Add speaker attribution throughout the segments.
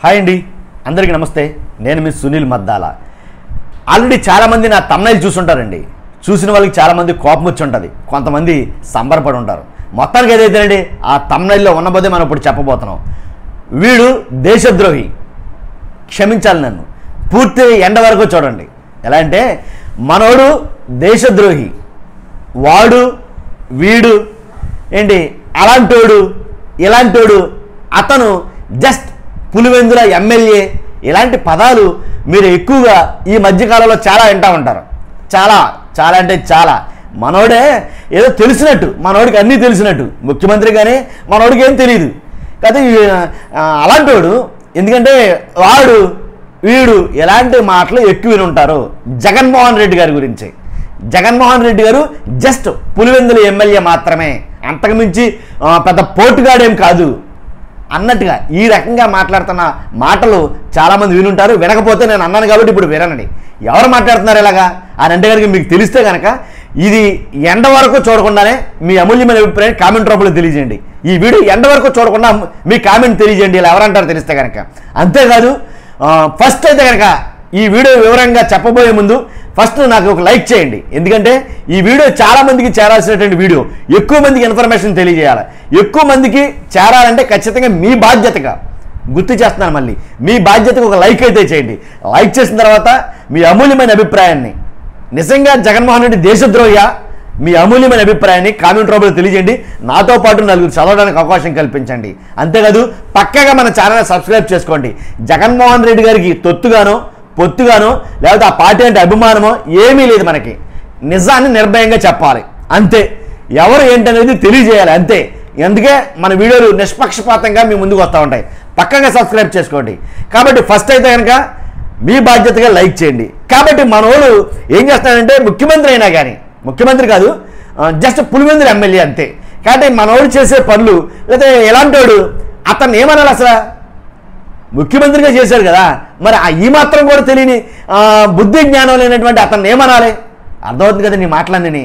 Speaker 1: Hi అండి, అందరికీ నమస్తే. నేను మీ సునీల్ మద్దాల. ఆల్రెడీ చాలామంది నా తమ్నైల్ చూసుంటారండి. చూసిన వాళ్ళకి చాలామంది కోపం వచ్చి ఉంటుంది, కొంతమంది సంబరపడి ఉంటారు. మొత్తానికి ఏదైతేనండి ఆ తమ్నైల్లో ఉన్నబోదే మనం ఇప్పుడు చెప్పబోతున్నాం. వీడు దేశద్రోహి, క్షమించాలి నన్ను, పూర్తి ఎండ వరకు చూడండి. ఎలా అంటే మనోడు దేశద్రోహి, వాడు వీడు ఏంటి అలాంటోడు ఇలాంటోడు, అతను జస్ట్ పులివెందుల ఎమ్మెల్యే, ఇలాంటి పదాలు మీరు ఎక్కువగా ఈ మధ్యకాలంలో చాలా వింటూ ఉంటారు. చాలా చాలా అంటే చాలా. మనోడే ఏదో తెలిసినట్టు, మనోడికి అన్నీ తెలిసినట్టు, ముఖ్యమంత్రి కానీ మనోడికి ఏం తెలియదు కదా. అలాంటోడు, ఎందుకంటే వాడు వీడు ఎలాంటి మాటలు ఎక్కువ విని ఉంటారు. జగన్మోహన్ రెడ్డి గారి గురించి. జగన్మోహన్ రెడ్డి గారు జస్ట్ పులివెందుల ఎమ్మెల్యే మాత్రమే, అంతకుమించి పెద్ద పోటుగాడేం కాదు అన్నట్టుగా ఈ రకంగా మాట్లాడుతున్న మాటలు చాలామంది వినుంటారు. వినకపోతే నేను అన్నాను కాబట్టి ఇప్పుడు వినండి. ఎవరు మాట్లాడుతున్నారు ఇలాగా అని అంటే కనుక మీకు తెలిస్తే కనుక ఇది ఎండ వరకు చూడకుండానే మీ అమూల్యమైన అభిప్రాయం కామెంట్ రూపంలో తెలియజేయండి. ఈ వీడియో ఎండ వరకు చూడకుండా మీ కామెంట్ తెలియజేయండి, ఇలా ఎవరంటారో తెలిస్తే కనుక. అంతేకాదు, ఫస్ట్ అయితే కనుక ఈ వీడియో వివరంగా చెప్పబోయే ముందు ఫస్ట్ నాకు ఒక లైక్ చేయండి. ఎందుకంటే ఈ వీడియో చాలా మందికి చేరాల్సినటువంటి వీడియో, ఎక్కువ మందికి ఇన్ఫర్మేషన్ తెలియజేయాలి. ఎక్కువ మందికి చేరాలంటే ఖచ్చితంగా మీ బాధ్యతగా గుర్తు చేస్తున్నాను, మళ్ళీ మీ బాధ్యతగా ఒక లైక్ అయితే చేయండి. లైక్ చేసిన తర్వాత మీ అమూల్యమైన అభిప్రాయాన్ని, నిజంగా జగన్మోహన్ రెడ్డి దేశద్రోహి, మీ అమూల్యమైన అభిప్రాయాన్ని కామెంట్ రూపంలో తెలియజేయండి. నాతో పాటు నలుగురు చదవడానికి అవకాశం కల్పించండి. అంతేకాదు, పక్కగా మన ఛానల్ సబ్స్క్రైబ్ చేసుకోండి. జగన్మోహన్ రెడ్డి గారికి తొత్తుగానో పొత్తుగానో లేకపోతే ఆ పార్టీ అంటే అభిమానమో ఏమీ లేదు. మనకి నిజాన్ని నిర్భయంగా చెప్పాలి, అంతే. ఎవరు ఏంటనేది తెలియజేయాలి, అంతే. అందుకే మన వీడియోలు నిష్పక్షపాతంగా మీ ముందుకు వస్తూ ఉంటాయి. పక్కగా సబ్స్క్రైబ్ చేసుకోండి. కాబట్టి ఫస్ట్ అయితే కనుక మీ బాధ్యతగా లైక్ చేయండి. కాబట్టి మనోడు ఏం చేస్తాడంటే, ముఖ్యమంత్రి అయినా కానీ, ముఖ్యమంత్రి కాదు, జస్ట్ పులివెందుల ఎమ్మెల్యే అంతే. కాబట్టి మనోడు చేసే పనులు, లేదా ఎలాంటోడు, అతన్ని ఏమనాలి అసలు? ముఖ్యమంత్రిగా చేశారు కదా, మరి ఈ మాత్రం కూడా తెలియని బుద్ధి జ్ఞానం లేనటువంటి అతన్ని ఏమనాలి? అర్థమవుతుంది కదండి నీ మాటలన్నీ.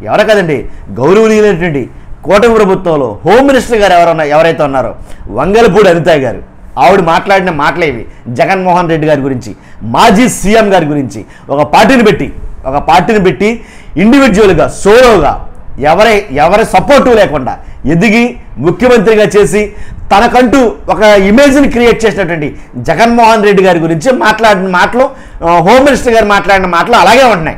Speaker 1: ఎవరు కదండి, గౌరవనీయులైనటువంటి కూటమి ప్రభుత్వంలో హోమ్ మినిస్టర్ గారు ఎవరైతే ఉన్నారో వంగలపూడి అనిత గారు, ఆవిడ మాట్లాడిన మాటలేవి జగన్మోహన్ రెడ్డి గారి గురించి, మాజీ సీఎం గారి గురించి. ఒక పార్టీని పెట్టి ఇండివిజువల్గా సోలోగా ఎవరి సపోర్టు లేకుండా ఎదిగి ముఖ్యమంత్రిగా చేసి తనకంటూ ఒక ఇమేజ్ని క్రియేట్ చేసినటువంటి జగన్మోహన్ రెడ్డి గారి గురించి మాట్లాడిన మాటలు, హోమ్ మినిస్టర్ గారు మాట్లాడిన మాటలు అలాగే ఉంటున్నాయి.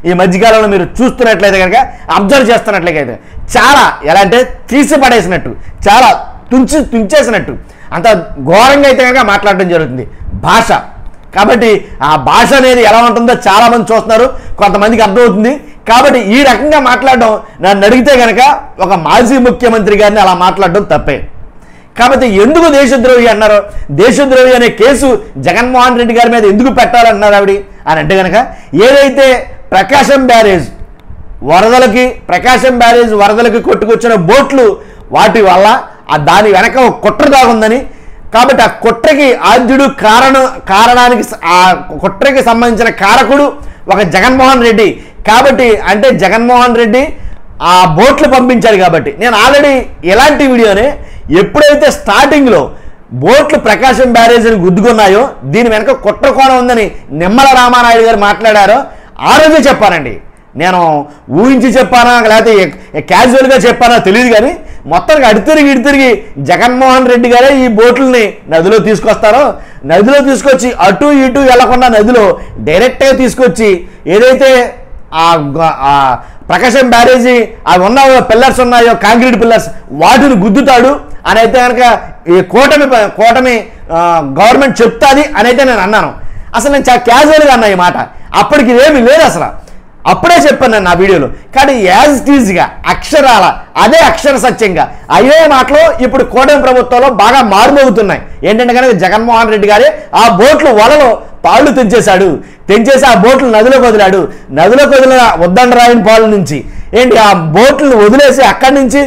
Speaker 1: ఈ మధ్యకాలంలో మీరు చూస్తున్నట్లయితే కనుక, అబ్జర్వ్ చేస్తున్నట్లయితే చాలా ఎలా అంటే తీసి పడేసినట్టు, చాలా తుంచేసినట్టు, అంత ఘోరంగా అయితే కనుక మాట్లాడడం జరుగుతుంది భాష. కాబట్టి ఆ భాష అనేది ఎలా ఉంటుందో చాలామంది చూస్తున్నారు, కొంతమందికి అర్థమవుతుంది. కాబట్టి ఈ రకంగా మాట్లాడడం, నన్ను అడిగితే కనుక ఒక మాజీ ముఖ్యమంత్రి గారిని అలా మాట్లాడడం తప్పే. కాబట్టి ఎందుకు దేశద్రోహి అన్నారు? దేశద్రోహి అనే కేసు జగన్మోహన్ రెడ్డి గారి మీద ఎందుకు పెట్టాలన్నారు ఆవిడ అని అంటే కనుక, ఏదైతే ప్రకాశం బ్యారేజ్ వరదలకి కొట్టుకొచ్చిన బోట్లు, వాటి వల్ల దాని వెనక ఒక కుట్ర దాగుందని, కాబట్టి ఆ కుట్రకి ఆద్యుడు కారణానికి ఆ కుట్రకి సంబంధించిన కారకుడు ఒక జగన్మోహన్ రెడ్డి. కాబట్టి అంటే జగన్మోహన్ రెడ్డి ఆ బోట్లు పంపించాడు. కాబట్టి నేను ఆల్రెడీ ఎలాంటి వీడియోనే, ఎప్పుడైతే స్టార్టింగ్లో బోట్లు ప్రకాశం బ్యారేజ్ని గుద్దుకున్నాయో దీని వెనక కుట్ర కోణం ఉందని నిమ్మల రామానాయుడు గారు మాట్లాడారో ఆ రోజే చెప్పానండి. నేను ఊహించి చెప్పానా లేకపోతే క్యాజువల్గా చెప్పానా తెలియదు, కానీ మొత్తానికి అడితిరిగి జగన్మోహన్ రెడ్డి గారే ఈ బోట్లని నదిలో తీసుకొస్తారో, నదిలో తీసుకొచ్చి అటు ఇటు వెళ్లకుండా నదిలో డైరెక్ట్గా తీసుకొచ్చి ఏదైతే ఆ ప్రకాశం బ్యారేజీ అవి ఉన్న పిల్లర్స్ ఉన్నాయో, కాంక్రీట్ పిల్లర్స్, వాటిని గుద్దుతాడు అని అయితే కనుక ఈ కూటమి గవర్నమెంట్ చెప్తాది అని అయితే నేను అన్నాను. అసలు నేను చాలా క్యాజువల్గా అన్నా ఈ మాట. అప్పటికి ఇదేమీ లేదు అసలు, అప్పుడే చెప్పాను నేను నా వీడియోలో. కానీ యాజ్ ఇట్ ఈజ్గా అక్షరాల అదే అక్షర సత్యంగా అయ్యే మాటలు ఇప్పుడు కూటమి ప్రభుత్వంలో బాగా మారుమోగుతున్నాయి. ఏంటంటే కనుక జగన్మోహన్ రెడ్డి గారే ఆ బోట్లు వలలో తాళ్ళు తెంచేసి ఆ బోట్లు నదిలోకి వదిలాడు. నదిలోకి వదిలిన ఉద్దండరాయని పాలు నుంచి ఏంటి ఆ బోట్లను వదిలేసి అక్కడి నుంచి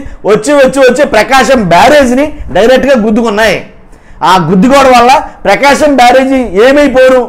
Speaker 1: వచ్చి ప్రకాశం బ్యారేజ్ని డైరెక్ట్గా గుద్దుకున్నాయి. ఆ గుద్దుకోవడం వల్ల ప్రకాశం బ్యారేజీ ఏమైపోను,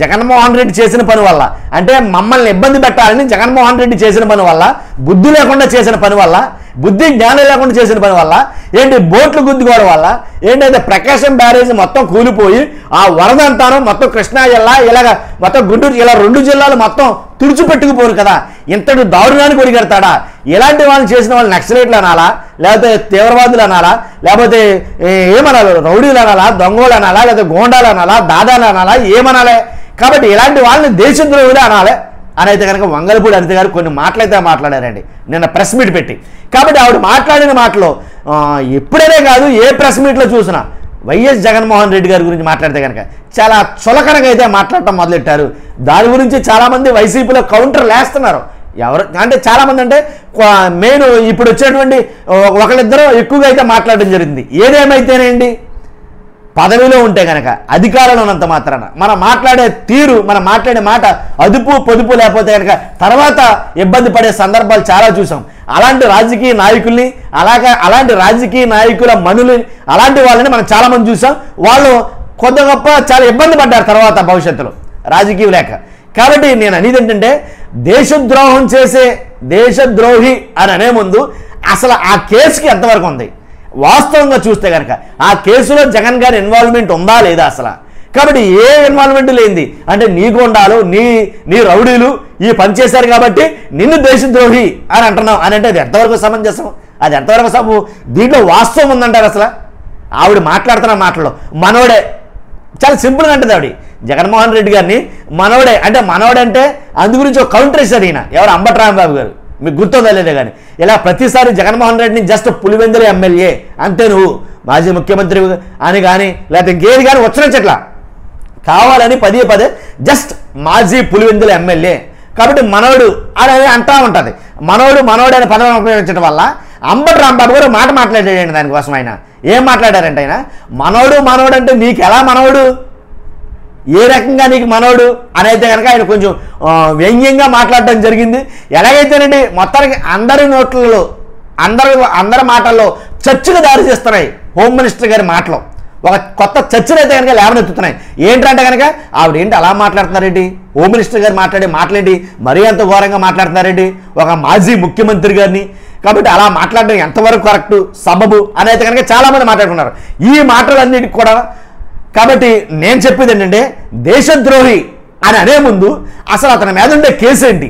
Speaker 1: జగన్మోహన్ రెడ్డి చేసిన పని వల్ల, అంటే మమ్మల్ని ఇబ్బంది పెట్టాలని జగన్మోహన్ రెడ్డి చేసిన పని వల్ల, బుద్ధి లేకుండా చేసిన పని వల్ల, బుద్ధి జ్ఞానం లేకుండా చేసిన పని వల్ల, ఏంటి బోట్లు గుద్దుకోవడం వల్ల, ఏంటంటే ప్రకాశం బ్యారేజ్ మొత్తం కూలిపోయి ఆ వరద అంతాను మొత్తం కృష్ణా జిల్లా ఇలాగ మొత్తం గుంటూరు ఇలా 2 జిల్లాలు మొత్తం తుడిచిపెట్టుకుపోరు కదా, ఇంతటి దారుణానికి ఒడిగడతాడా? ఇలాంటి వాళ్ళు చేసిన వాళ్ళు నక్సలైట్లు అనాలా, లేకపోతే తీవ్రవాదులు అనాలా, లేకపోతే ఏమనాలి, రౌడీలు అనాలా, దొంగోళ్ళు అనాలా, లేకపోతే గోండాలు అనాలా, దాదాలు అనాలా, ఏమనాలి? కాబట్టి ఇలాంటి వాళ్ళని దేశద్రోహులు అనాలి అని అయితే కనుక వంగలపూడి అనిత గారు కొన్ని మాటలైతే మాట్లాడారండి నిన్న ప్రెస్ మీట్ పెట్టి. కాబట్టి ఆవిడ మాట్లాడిన మాటలో ఎప్పుడైనా కాదు ఏ ప్రెస్ మీట్లో చూసినా వైఎస్ జగన్మోహన్ రెడ్డి గారి గురించి మాట్లాడితే కనుక చాలా చులకనగా అయితే మాట్లాడటం మొదలెట్టారు. దాని గురించి చాలామంది వైసీపీలో కౌంటర్ లేస్తున్నారు. ఎవరు అంటే చాలామంది అంటే మెయిన్ ఇప్పుడు వచ్చేటువంటి ఒకళ్ళిద్దరూ ఎక్కువగా అయితే మాట్లాడడం జరిగింది. ఏదేమైతేనేండి, పదవిలో ఉంటే కనుక అధికారంలో ఉన్నంత మాత్రాన మనం మాట్లాడే తీరు, మనం మాట్లాడే మాట అదుపు పొదుపు లేకపోతే కనుక తర్వాత ఇబ్బంది పడే సందర్భాలు చాలా చూసాం. అలాంటి రాజకీయ నాయకుల్ని, అలాంటి రాజకీయ నాయకుల మనులు, అలాంటి వాళ్ళని మనం చాలామంది చూసాం. వాళ్ళు కొద్ది గొప్ప చాలా ఇబ్బంది పడ్డారు తర్వాత భవిష్యత్తులో రాజకీయం లేక. కాబట్టి నేను అనేది ఏంటంటే, దేశద్రోహం చేసే దేశద్రోహి అని అనే ముందు అసలు ఆ కేసుకి ఎంతవరకు ఉంది వాస్తవంగా చూస్తే కనుక ఆ కేసులో జగన్ గారి ఇన్వాల్వ్మెంట్ ఉందా లేదా అసలు? కాబట్టి ఏ ఇన్వాల్వ్మెంట్ లేనిది అంటే నీ గోండాలు, నీ రౌడీలు ఈ పని చేశారు కాబట్టి నిన్ను దేశద్రోహి అని అంటున్నావు అని అంటే అది ఎంతవరకు సమంజసం? అది ఎంతవరకు సబు? దీంట్లో వాస్తవం ఉందంటారు అసలు? ఆవిడ మాట్లాడుతున్న మాటల్లో మనోడే చాలా సింపుల్గా అంటుంది ఆవిడ జగన్మోహన్ రెడ్డి గారిని మనోడే అంటే మనోడంటే అందు గురించి ఒక కౌంటర్ ఇస్తారు ఈయన ఎవరు అంబటి రాంబాబు గారు. మీకు గుర్తుందా లేదా కానీ ఇలా ప్రతిసారి జగన్మోహన్ రెడ్డిని జస్ట్ పులివెందుల ఎమ్మెల్యే అంతే, నువ్వు మాజీ ముఖ్యమంత్రి అని కానీ లేకపోతే ఇంకేది కానీ వచ్చినట్లా కావాలని పదే జస్ట్ మాజీ పులివెందుల ఎమ్మెల్యే కాబట్టి మనోడు అని అంటా ఉంటుంది. మనోడు అనే పదం ఉపయోగించడం వల్ల అంబటి రాంబాబు గారు మాట మాట్లాడాడండి. దానికోసం ఆయన ఏం మాట్లాడారంటే, ఆయన మనోడు అంటే నీకు ఎలా మనోడు, ఏ రకంగా నీకు మనోడు అని అయితే కనుక ఆయన కొంచెం వ్యంగ్యంగా మాట్లాడడం జరిగింది. ఎలాగైతేనండి మొత్తానికి అందరి నోట్లలో అందరి మాటల్లో చర్చకు దారి చేస్తున్నాయి. హోమ్ మినిస్టర్ గారి మాటలు ఒక కొత్త చర్చను అయితే కనుక లేవనెత్తుతున్నాయి. ఏంటంటే కనుక ఆవిడ ఏంటి అలా మాట్లాడుతున్నారేంటి, హోమ్ మినిస్టర్ గారు మాట్లాడే మాటలేంటి మరీ అంత ఘోరంగా మాట్లాడుతున్నారేంటి ఒక మాజీ ముఖ్యమంత్రి గారిని. కాబట్టి అలా మాట్లాడడం ఎంతవరకు కరెక్టు సబబు అని అయితే కనుక చాలామంది మాట్లాడుకున్నారు ఈ మాటలన్నిటికి కూడా. కాబట్టి నేను చెప్పేది ఏంటంటే, దేశద్రోహి అని అనే ముందు అసలు అతని మీద ఉండే కేసు ఏంటి,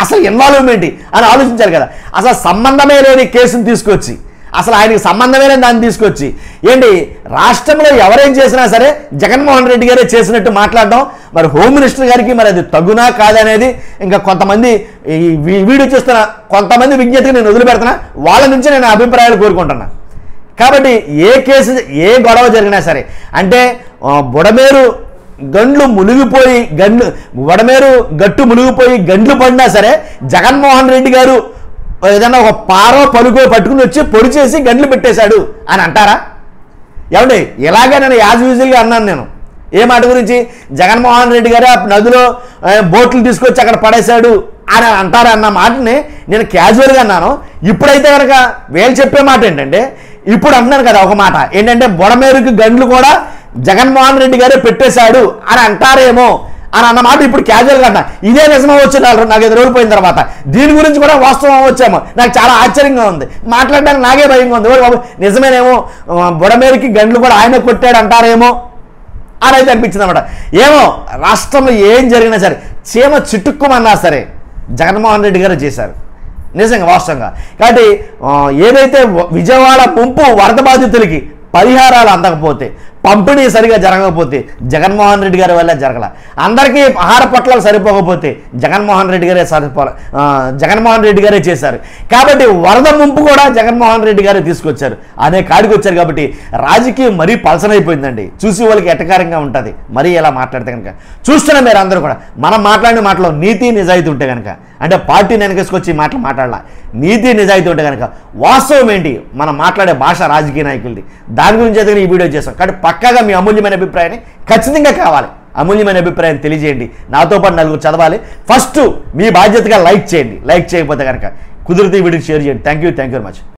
Speaker 1: అసలు ఇన్వాల్వ్మెంట్ అని ఆలోచించాలి కదా. అసలు సంబంధమే లేని కేసును తీసుకొచ్చి, అసలు ఆయనకి సంబంధమే లేని దాన్ని తీసుకొచ్చి ఏంటి రాష్ట్రంలో ఎవరేం చేసినా సరే జగన్మోహన్ రెడ్డి గారే చేసినట్టు మాట్లాడడం మరి హోమ్ మినిస్టర్ గారికి మరి అది తగునా కాదనేది ఇంకా కొంతమంది వీడియో చూస్తున్న కొంతమంది విజ్ఞతకి నేను వదిలిపెడుతున్నా, వాళ్ళ నుంచి నేను అభిప్రాయాలు కోరుకుంటున్నా. కాబట్టి ఏ కేసు ఏ గొడవ జరిగినా సరే అంటే బుడమేరు గట్టు మునిగిపోయి గండ్లు పడినా సరే జగన్మోహన్ రెడ్డి గారు ఏదన్నా ఒక పారో పలుకో పట్టుకుని వచ్చి పొడి చేసి గండ్లు పెట్టేశాడు అని అంటారా? ఏమండి ఇలాగే నేను యాజ్ యూజువల్గా అన్నాను. నేను ఏ మాట గురించి, జగన్మోహన్ రెడ్డి గారు నదిలో బోట్లు తీసుకొచ్చి అక్కడ పడేశాడు అని అంటారా అన్న మాటని నేను క్యాజువల్గా అన్నాను. ఇప్పుడైతే కనుక వీళ్ళు చెప్పే మాట ఏంటంటే, ఇప్పుడు అంటున్నాను కదా ఒక మాట ఏంటంటే, బుడమేరుకి గండ్లు కూడా జగన్మోహన్ రెడ్డి గారే పెట్టేశాడు అని అంటారేమో అని అన్నమాట ఇప్పుడు క్యాజువల్గా అన్నా. ఇదే నిజమో వచ్చి నాకు 5 రోజులు పోయిన తర్వాత దీని గురించి కూడా వాస్తవం వచ్చామో నాకు చాలా ఆశ్చర్యంగా ఉంది. మాట్లాడడానికి నాకే భయంగా ఉంది. నిజమేనేమో బుడమేరుకి గండ్లు కూడా ఆయన కొట్టాడు అంటారేమో అని అయితే అనిపించింది అనమాట. ఏమో రాష్ట్రంలో ఏం జరిగినా సరే చీమ చిట్టుక్కుమన్నా సరే జగన్మోహన్ రెడ్డి గారు చేశారు నిజంగా వాస్తవంగా. కాబట్టి ఏదైతే విజయవాడ ముంపు వరద బాధితులకి పరిహారాలు అందకపోతే, పంపిణీ సరిగా జరగకపోతే జగన్మోహన్ రెడ్డి గారి వల్ల జరగల, అందరికీ ఆహార పొట్లాలు సరిపోకపోతే జగన్మోహన్ రెడ్డి గారే చేశారు. కాబట్టి వరద ముంపు కూడా జగన్మోహన్ రెడ్డి గారే తీసుకొచ్చారు అనే కాడికి వచ్చారు. కాబట్టి రాజకీయం మరీ పలసనైపోయిందండి. చూసి వాళ్ళకి ఎటకారంగా ఉంటుంది మరీ ఎలా మాట్లాడితే కనుక. చూస్తున్నా మీరు అందరూ కూడా మనం మాట్లాడిన మాటలో నీతి నిజాయితీ ఉంటే కనుక, అంటే పార్టీని వెనకేసుకొచ్చి మాటలు మాట్లాడాల, నీతి నిజాయితీ ఉంటే కనుక వాస్తవం ఏంటి మనం మాట్లాడే భాష రాజకీయ నాయకులది, దాని గురించి అయితే ఈ వీడియో చేస్తాం. కాబట్టి పక్కాగా మీ అమూల్యమైన అభిప్రాయాన్ని ఖచ్చితంగా కావాలి, అమూల్యమైన అభిప్రాయాన్ని తెలియజేయండి. నాతో పాటు 4 చదవాలి. ఫస్ట్ మీ బాధ్యతగా లైక్ చేయండి, లైక్ చేయకపోతే కనుక కుదిరితే ఈ వీడియోకి షేర్ చేయండి. Thank you very much.